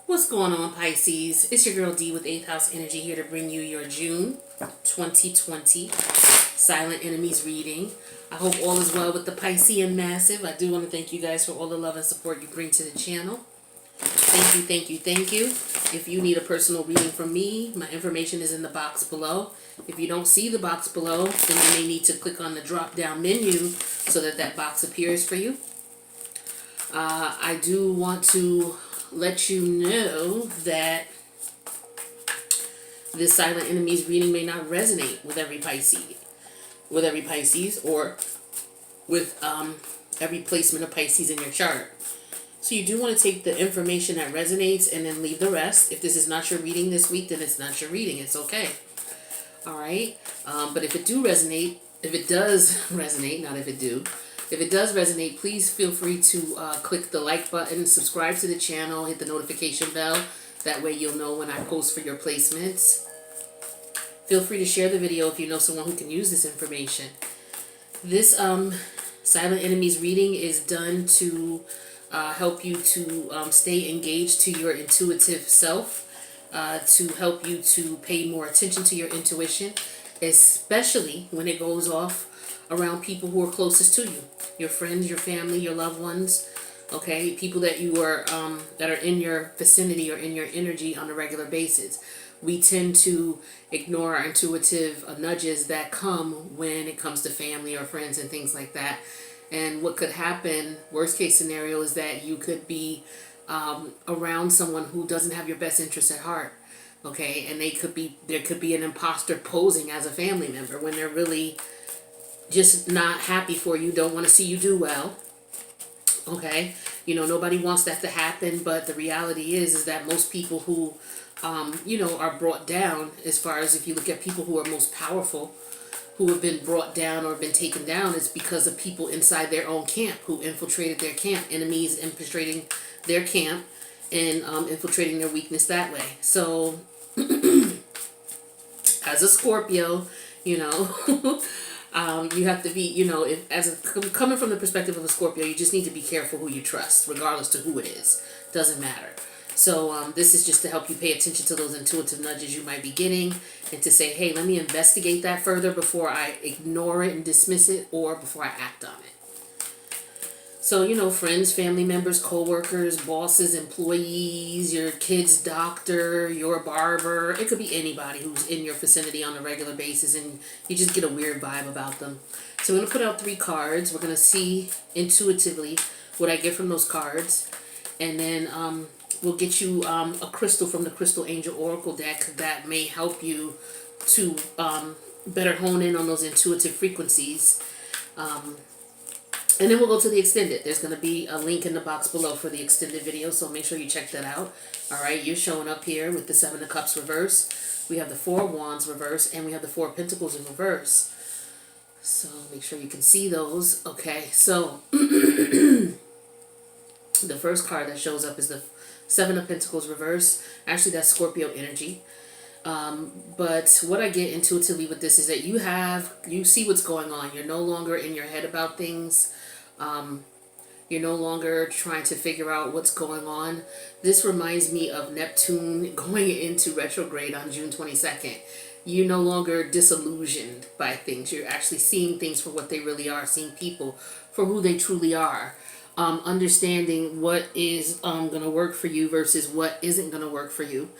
What's going on, Pisces? It's your girl D with 8th House Energy here to bring you your June 2020 Silent Enemies reading. I hope all is well with the Piscean Massive. I do want to thank you guys for all the love and support you bring to the channel. Thank you, thank you, thank you. If you need a personal reading from me, my information is in the box below. If you don't see the box below, then you may need to click on the drop-down menu so that that box appears for you. I do want to let you know that this Silent Enemies reading may not resonate with every Pisces, or with every placement of Pisces in your chart. So you do want to take the information that resonates and then leave the rest. If this is not your reading this week, then it's not your reading. It's okay. All right. But if it does resonate, not if it do. If it does resonate, please feel free to click the like button, subscribe to the channel, hit the notification bell. That way you'll know when I post for your placements. Feel free to share the video if you know someone who can use this information. This Silent Enemies reading is done to help you to stay engaged to your intuitive self, to help you to pay more attention to your intuition, especially when it goes off around people who are closest to you, your friends, your family, your loved ones, okay, people that you are that are in your vicinity or in your energy on a regular basis. We tend to ignore our intuitive nudges that come when it comes to family or friends and things like that. And what could happen, worst case scenario, is that you could be around someone who doesn't have your best interest at heart, okay, and there could be an imposter posing as a family member when they're really just not happy for you, don't want to see you do well, okay? You know, nobody wants that to happen, but the reality is that most people who, are brought down, as far as if you look at people who are most powerful, who have been brought down or been taken down, is because of people inside their own camp who infiltrated their camp, enemies infiltrating their camp and infiltrating their weakness that way. So, as a Scorpio, you have to be, coming from the perspective of a Scorpio, you just need to be careful who you trust, regardless to who it is. Doesn't matter. So this is just to help you pay attention to those intuitive nudges you might be getting, and to say, hey, let me investigate that further before I ignore it and dismiss it, or before I act on it. So, friends, family members, co-workers, bosses, employees, your kid's doctor, your barber. It could be anybody who's in your vicinity on a regular basis, and you just get a weird vibe about them. So I'm going to put out 3 cards. We're going to see intuitively what I get from those cards. And then we'll get you a crystal from the Crystal Angel Oracle deck that may help you to better hone in on those intuitive frequencies. And then we'll go to the extended. There's going to be a link in the box below for the extended video, so make sure you check that out. All right, you're showing up here with the 7 of Cups reverse. We have the 4 of Wands reverse, and we have the 4 of Pentacles in reverse. So make sure you can see those. Okay, so the first card that shows up is the 7 of Pentacles reverse. Actually, that's Scorpio energy. But what I get intuitively with this is that you see what's going on. You're no longer in your head about things. You're no longer trying to figure out what's going on. This reminds me of Neptune going into retrograde on June 22nd. You're no longer disillusioned by things. You're actually seeing things for what they really are, seeing people for who they truly are. Understanding what is going to work for you versus what isn't going to work for you.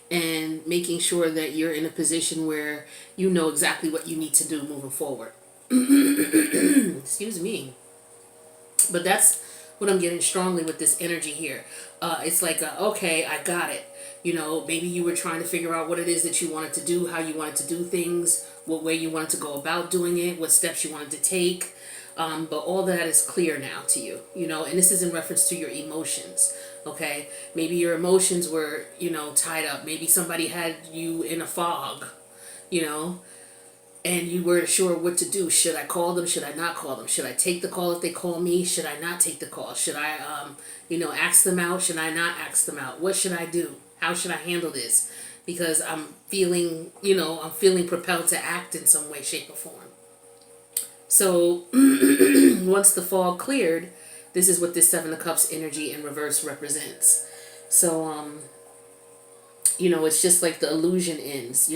And making sure that you're in a position where you know exactly what you need to do moving forward. Excuse me. But that's what I'm getting strongly with this energy here. It's like, okay, I got it. Maybe you were trying to figure out what it is that you wanted to do, how you wanted to do things, what way you wanted to go about doing it, what steps you wanted to take. But all that is clear now to you, and this is in reference to your emotions, okay? Maybe your emotions were, tied up. Maybe somebody had you in a fog, and you weren't sure what to do. Should I call them? Should I not call them? Should I take the call if they call me? Should I not take the call? Should I, ask them out? Should I not ask them out? What should I do? How should I handle this? Because I'm feeling, propelled to act in some way, shape, or form. So once the fog cleared, this is what this 7 of Cups energy in reverse represents. So It's just like the illusion ends.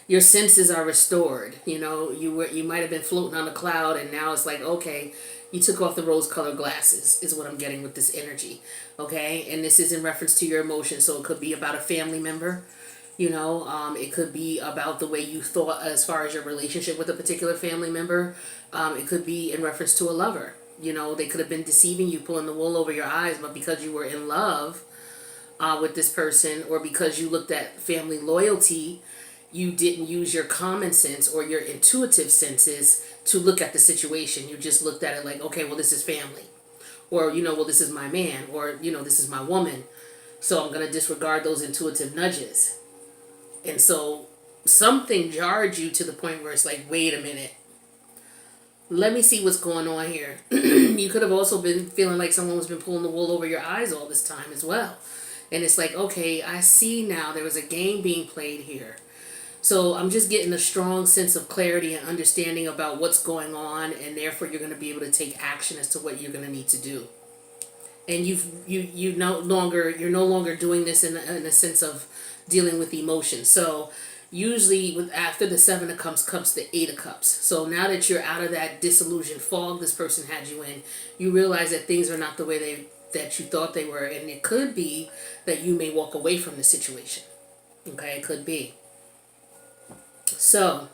Your senses are restored. You might have been floating on a cloud, and now it's like, okay, you took off the rose-colored glasses, is what I'm getting with this energy. Okay, and this is in reference to your emotions, so it could be about a family member. It could be about the way you thought as far as your relationship with a particular family member. It could be in reference to a lover. They could have been deceiving you, pulling the wool over your eyes, but because you were in love with this person, or because you looked at family loyalty, you didn't use your common sense or your intuitive senses to look at the situation. You just looked at it like, okay, well, this is family. Or, well, this is my man. Or, this is my woman. So I'm going to disregard those intuitive nudges. And so something jarred you to the point where it's like, wait a minute. Let me see what's going on here. You could have also been feeling like someone has been pulling the wool over your eyes all this time as well. And it's like, okay, I see now there was a game being played here. So I'm just getting a strong sense of clarity and understanding about what's going on, and therefore you're going to be able to take action as to what you're going to need to do. And you're no longer doing this in a sense of dealing with emotions. So usually after the Seven of Cups comes the Eight of Cups. So now that you're out of that disillusioned fog this person had you in, you realize that things are not the way that you thought they were, and it could be that you may walk away from the situation. Okay, it could be. So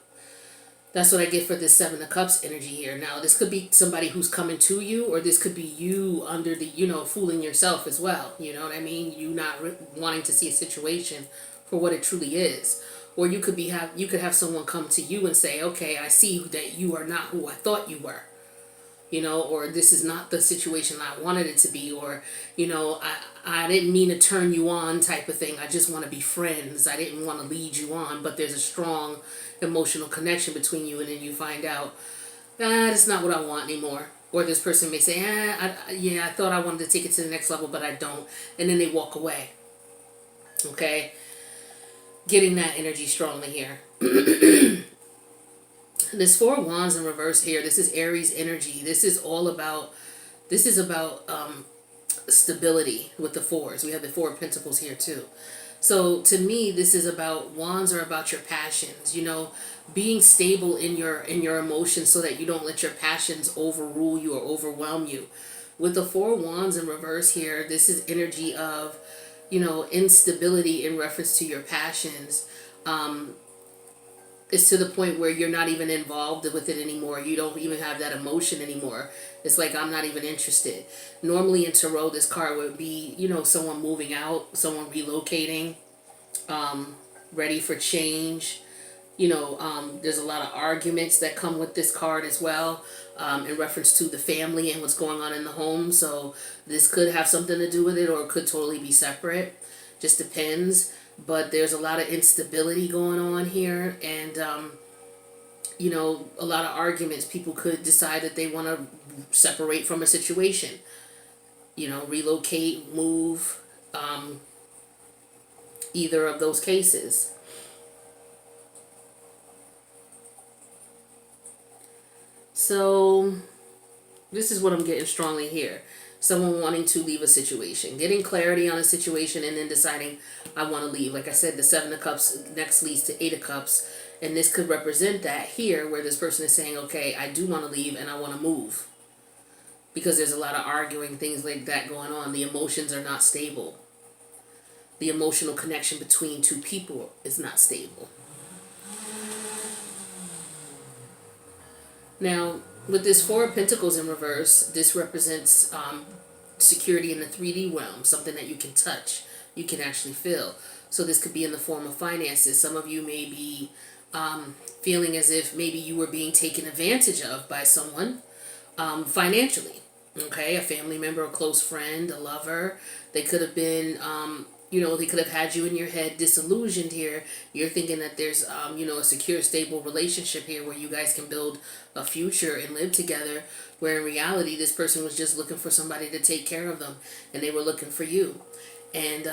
that's what I get for this Seven of Cups energy here. Now, this could be somebody who's coming to you, or this could be you under the, fooling yourself as well. You know what I mean? You not wanting to see a situation for what it truly is. Or you could have someone come to you and say, okay, I see that you are not who I thought you were. Or this is not the situation I wanted it to be, or, I didn't mean to turn you on type of thing. I just want to be friends. I didn't want to lead you on, but there's a strong emotional connection between you, and then you find out, that's not what I want anymore. Or this person may say, I thought I wanted to take it to the next level, but I don't. And then they walk away. Okay? Getting that energy strongly here. This Four of Wands in reverse here. This is Aries energy. This is about stability with the fours. We have the Four of Pentacles here too. So to me, this is about, wands are about your passions, being stable in your emotions so that you don't let your passions overrule you or overwhelm you. With the Four of Wands in reverse here, this is energy of, instability in reference to your passions. It's to the point where you're not even involved with it anymore. You don't even have that emotion anymore. It's like, I'm not even interested. Normally in tarot, this card would be, someone moving out, someone relocating, ready for change. There's a lot of arguments that come with this card as well, in reference to the family and what's going on in the home. So this could have something to do with it, or it could totally be separate. Just depends. But there's a lot of instability going on here, and a lot of arguments. People could decide that they want to separate from a situation, relocate, move, either of those cases. So this is what I'm getting strongly here. Someone wanting to leave a situation, getting clarity on a situation, and then deciding, I want to leave. Like I said, the Seven of Cups next leads to Eight of Cups, and this could represent that here, where this person is saying, okay, I do want to leave and I want to move, because there's a lot of arguing, things like that going on. The emotions are not stable. The emotional connection between two people is not stable. Now, with this Four of Pentacles in reverse, this represents security in the 3D realm, something that you can touch, you can actually feel. So this could be in the form of finances. Some of you may be feeling as if maybe you were being taken advantage of by someone financially. Okay, a family member, a close friend, a lover. They could have been, they could have had you in your head disillusioned here. You're thinking that there's, a secure, stable relationship here where you guys can build a future and live together, where in reality this person was just looking for somebody to take care of them, and they were looking for you. And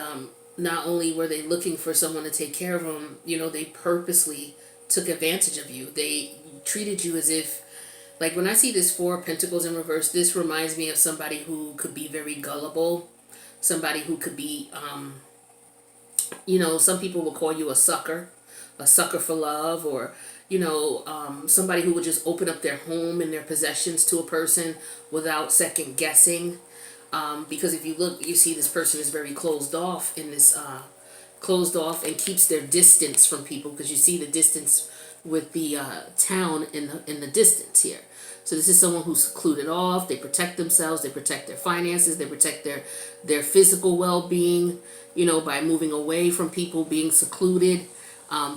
not only were they looking for someone to take care of them, they purposely took advantage of you. They treated you as if, like when I see this Four of Pentacles in reverse, this reminds me of somebody who could be very gullible, somebody who could be You know, some people will call you a sucker for love, or somebody who would just open up their home and their possessions to a person without second guessing. Because if you look, you see this person is very closed off in this, closed off and keeps their distance from people, because you see the distance with the town in the distance here. So this is someone who's secluded off. They protect themselves. They protect their finances. They protect their physical well-being, by moving away from people, being secluded,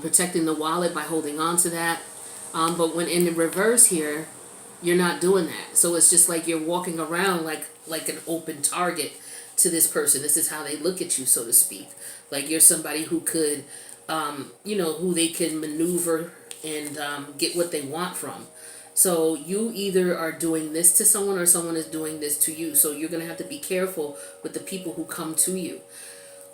protecting the wallet by holding on to that. But when in the reverse here, you're not doing that. So it's just like you're walking around like an open target to this person. This is how they look at you, so to speak. Like you're somebody who could, who they can maneuver and get what they want from. So you either are doing this to someone or someone is doing this to you. So you're going to have to be careful with the people who come to you.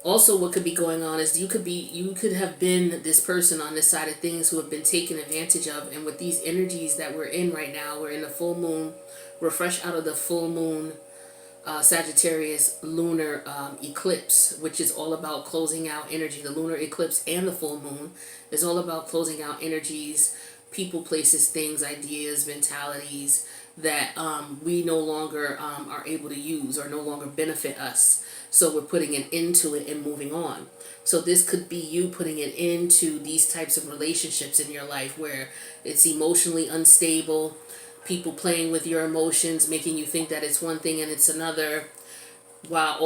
Also, what could be going on is you could have been this person on this side of things who have been taken advantage of. And with these energies that we're in right now, we're in the full moon. We're fresh out of the full moon Sagittarius lunar eclipse, which is all about closing out energy. The lunar eclipse and the full moon is all about closing out energies, people, places, things, ideas, mentalities that we no longer are able to use or no longer benefit us. So we're putting an end to it and moving on. So this could be you putting an end to these types of relationships in your life where it's emotionally unstable, people playing with your emotions, making you think that it's one thing and it's another, while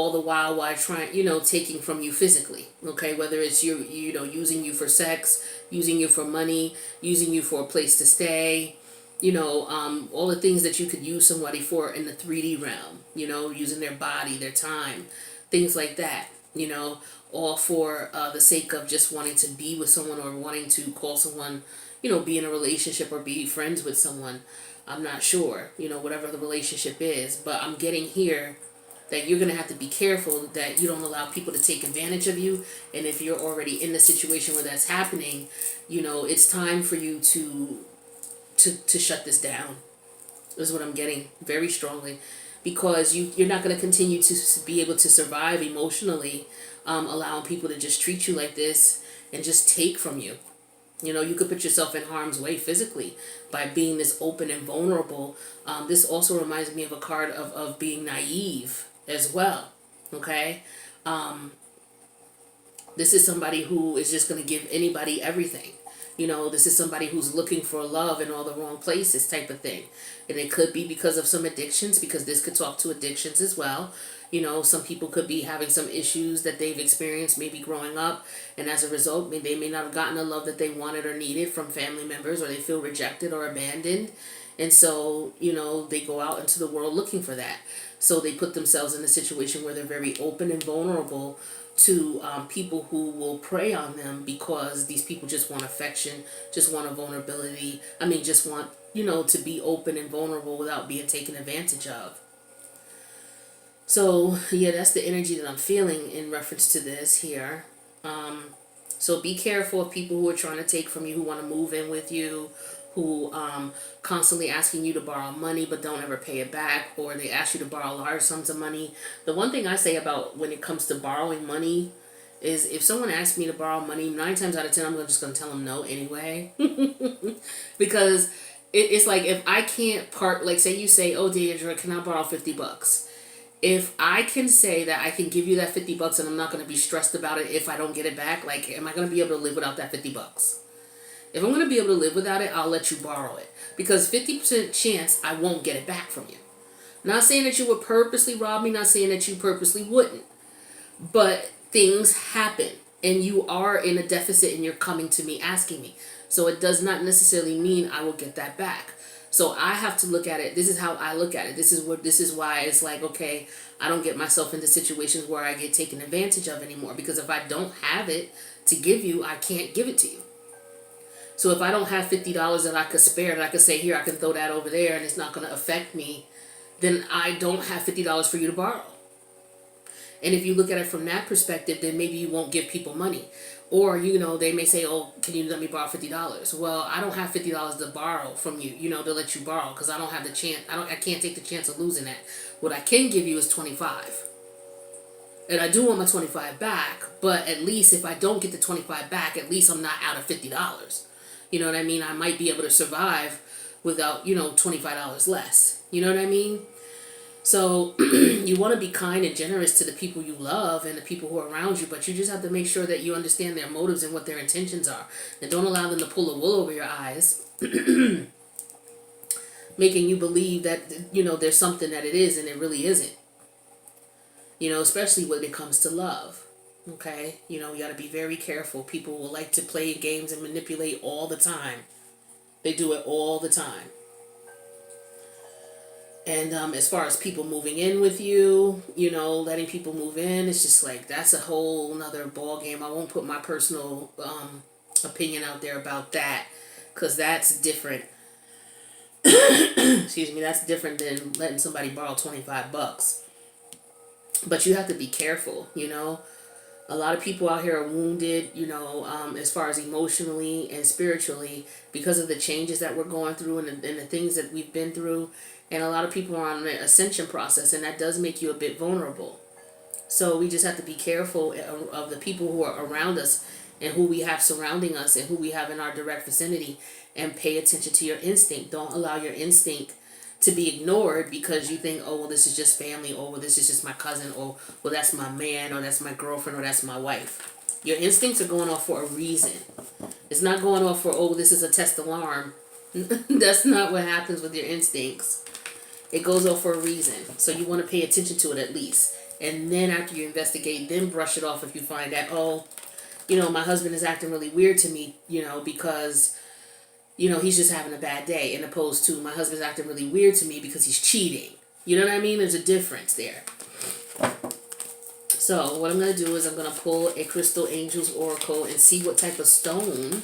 trying, taking from you physically. Okay, whether it's using you for sex, using you for money, using you for a place to stay, all the things that you could use somebody for in the 3D realm, using their body, their time, things like that, all for the sake of just wanting to be with someone or wanting to call someone, be in a relationship or be friends with someone. I'm not sure, whatever the relationship is, but I'm getting here that you're going to have to be careful that you don't allow people to take advantage of you. And if you're already in the situation where that's happening, it's time for you to shut this down. Is what I'm getting very strongly, because you're not going to continue to be able to survive emotionally, allowing people to just treat you like this and just take from you. You could put yourself in harm's way physically by being this open and vulnerable. This also reminds me of a card of being naive as well. Okay. This is somebody who is just going to give anybody everything. This is somebody who's looking for love in all the wrong places type of thing. And it could be because of some addictions, because this could talk to addictions as well. Some people could be having some issues that they've experienced maybe growing up. And as a result, they may not have gotten the love that they wanted or needed from family members, or they feel rejected or abandoned. And so, they go out into the world looking for that. So they put themselves in a situation where they're very open and vulnerable to people who will prey on them, because these people just want affection, just want a vulnerability. Just want, to be open and vulnerable without being taken advantage of. So, yeah, that's the energy that I'm feeling in reference to this here. So be careful of people who are trying to take from you, who want to move in with you, who constantly asking you to borrow money but don't ever pay it back, or they ask you to borrow large sums of money. The one thing I say about when it comes to borrowing money is if someone asks me to borrow money, 9 times out of 10 I'm just going to tell them no anyway. Because it's like, if I can't like say you say, oh Deidre, can I borrow $50? If I can say that I can give you that $50 and I'm not going to be stressed about it if I don't get it back, like, am I going to be able to live without that $50? If I'm going to be able to live without it, I'll let you borrow it. Because 50% chance I won't get it back from you. Not saying that you would purposely rob me, not saying that you purposely wouldn't. But things happen and you are in a deficit and you're coming to me asking me. So it does not necessarily mean I will get that back. So I have to look at it. This is how I look at it. This is why it's like, okay, I don't get myself into situations where I get taken advantage of anymore. Because if I don't have it to give you, I can't give it to you. So if I don't have $50 that I could spare, that I could say, here, I can throw that over there and it's not going to affect me, then I don't have $50 for you to borrow. And if you look at it from that perspective, then maybe you won't give people money. Or, they may say, oh, can you let me borrow $50? Well, I don't have $50 to borrow from you, to let you borrow, because I don't have the chance. I can't take the chance of losing that. What I can give you is $25. And I do want my 25 back, but at least if I don't get the 25 back, at least I'm not out of $50. You know what I mean? I might be able to survive without, $25 less. You know what I mean? So you want to be kind and generous to the people you love and the people who are around you, but you just have to make sure that you understand their motives and what their intentions are. And don't allow them to pull the wool over your eyes, making you believe that, there's something that it is and it really isn't. Especially when it comes to love. Okay? You got to be very careful. People will like to play games and manipulate all the time. They do it all the time. And as far as people moving in with you, letting people move in, it's just like, that's a whole nother ball game. I won't put my personal opinion out there about that, because that's different. Excuse me, that's different than letting somebody borrow $25. But you have to be careful, A lot of people out here are wounded, as far as emotionally and spiritually, because of the changes that we're going through and the things that we've been through. And a lot of people are on an ascension process, and that does make you a bit vulnerable. So we just have to be careful of the people who are around us and who we have surrounding us and who we have in our direct vicinity, and pay attention to your instinct. Don't allow your instinct to be ignored because you think, oh, well, this is just family, or well, this is just my cousin, or well, that's my man, or that's my girlfriend, or that's my wife. Your instincts are going off for a reason. It's not going off for, oh, this is a test alarm. That's not what happens with your instincts. It goes off for a reason. So you want to pay attention to it at least. And then after you investigate, then brush it off if you find that, oh, my husband is acting really weird to me, because, he's just having a bad day, and opposed to my husband's acting really weird to me because he's cheating. You know what I mean? There's a difference there. So what I'm going to do is I'm going to pull a Crystal Angels Oracle and see what type of stone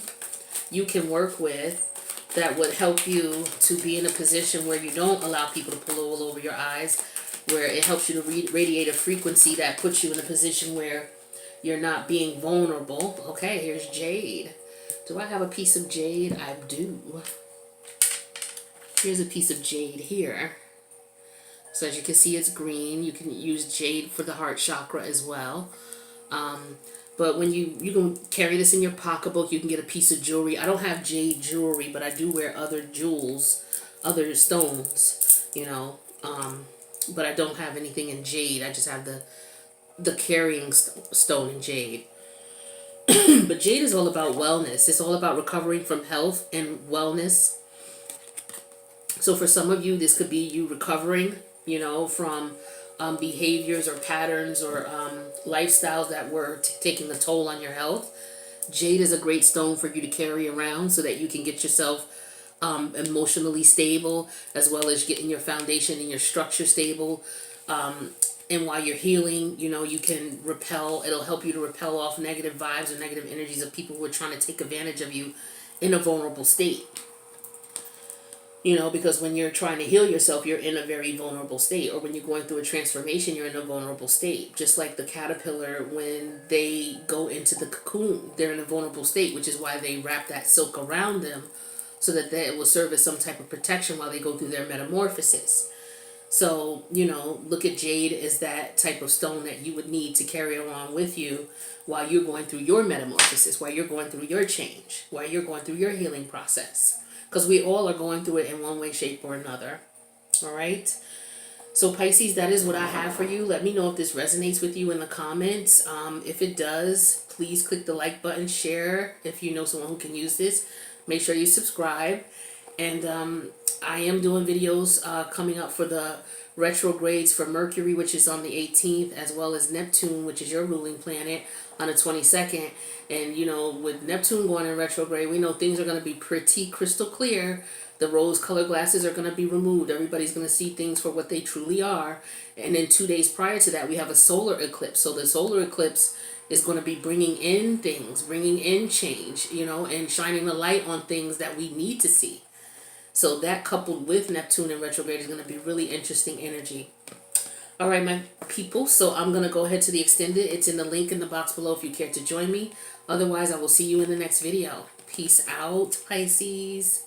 you can work with that would help you to be in a position where you don't allow people to pull all over your eyes, where it helps you to radiate a frequency that puts you in a position where you're not being vulnerable. Okay, here's jade. Do I have a piece of jade? I do. Here's a piece of jade here. So as you can see, it's green. You can use jade for the heart chakra as well. But when you can carry this in your pocketbook, you can get a piece of jewelry. I don't have jade jewelry, but I do wear other jewels, other stones, but I don't have anything in jade. I just have the carrying stone in jade. But jade is all about wellness. It's all about recovering from health and wellness. So for some of you, this could be you recovering, from behaviors or patterns or lifestyles that were taking a toll on your health. Jade is a great stone for you to carry around so that you can get yourself emotionally stable, as well as getting your foundation and your structure stable. And while you're healing, you can it'll help you to repel off negative vibes or negative energies of people who are trying to take advantage of you in a vulnerable state. Because when you're trying to heal yourself, you're in a very vulnerable state. Or when you're going through a transformation, you're in a vulnerable state. Just like the caterpillar, when they go into the cocoon, they're in a vulnerable state, which is why they wrap that silk around them so that it will serve as some type of protection while they go through their metamorphosis. So, look at jade as that type of stone that you would need to carry along with you while you're going through your metamorphosis, while you're going through your change, while you're going through your healing process. Because we all are going through it in one way, shape, or another. All right? So Pisces, that is what I have for you. Let me know if this resonates with you in the comments. If it does, please click the like button, share if you know someone who can use this. Make sure you subscribe. And I am doing videos coming up for the retrogrades for Mercury, which is on the 18th, as well as Neptune, which is your ruling planet, on the 22nd. And, with Neptune going in retrograde, we know things are going to be pretty crystal clear. The rose-colored glasses are going to be removed. Everybody's going to see things for what they truly are. And then 2 days prior to that, we have a solar eclipse. So the solar eclipse is going to be bringing in things, bringing in change, and shining the light on things that we need to see. So that coupled with Neptune in retrograde is going to be really interesting energy. All right, my people. So I'm going to go ahead to the extended. It's in the link in the box below if you care to join me. Otherwise, I will see you in the next video. Peace out, Pisces.